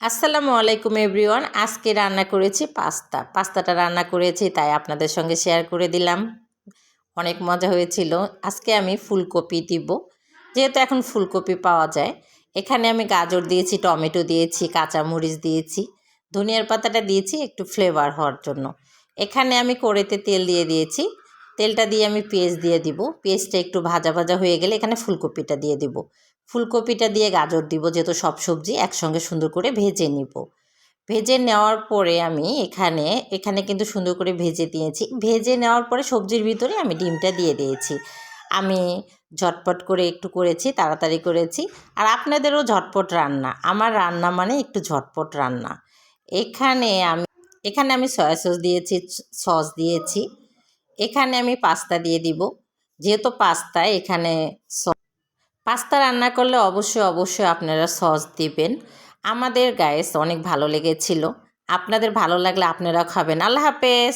আসসালামু আলাইকুম এভরিওয়ান। আজকে রান্না করেছি পাস্তাটা রান্না করেছি, তাই আপনাদের সঙ্গে শেয়ার করে দিলাম। অনেক মজা হয়েছিল। আজকে আমি ফুলকপি দিব, যেহেতু এখন ফুলকপি পাওয়া যায়। এখানে আমি গাজর দিয়েছি, টমেটো দিয়েছি, কাঁচামরিচ দিয়েছি, ধনিয়ার পাতাটা দিয়েছি একটু ফ্লেভার হওয়ার জন্য। এখানে আমি কড়াইতে তেল দিয়ে দিয়েছি। তেলটা দিয়ে আমি পেঁয়াজ দিয়ে দিব। পেঁয়াজটা একটু ভাজা ভাজা হয়ে গেলে এখানে ফুলকপিটা দিয়ে দিব। ফুলকপিটা দিয়ে গাজর দিব, যেহেতু সব সবজি একসঙ্গে সুন্দর করে ভেজে নিব। ভেজে নেওয়ার পরে আমি এখানে এখানে কিন্তু সুন্দর করে ভেজে দিয়েছি। ভেজে নেওয়ার পরে সবজির ভিতরে আমি ডিমটা দিয়ে দিয়েছি। আমি ঝটপট করে একটু করেছি, তাড়াতাড়ি করেছি। আর আপনাদেরও ঝটপট রান্না, আমার রান্না মানে একটু ঝটপট রান্না। এখানে আমি সয়া সস দিয়েছি। এখানে আমি পাস্তা দিয়ে দিব, যেহেতু পাস্তা এখানে পাস্তা রান্না করলে অবশ্যই আপনারা সস দিবেন। আমাদের গাইস অনেক ভালো লেগেছিল। আপনাদের ভালো লাগলে আপনারাও খাবেন। আল্লাহ হাফেজ।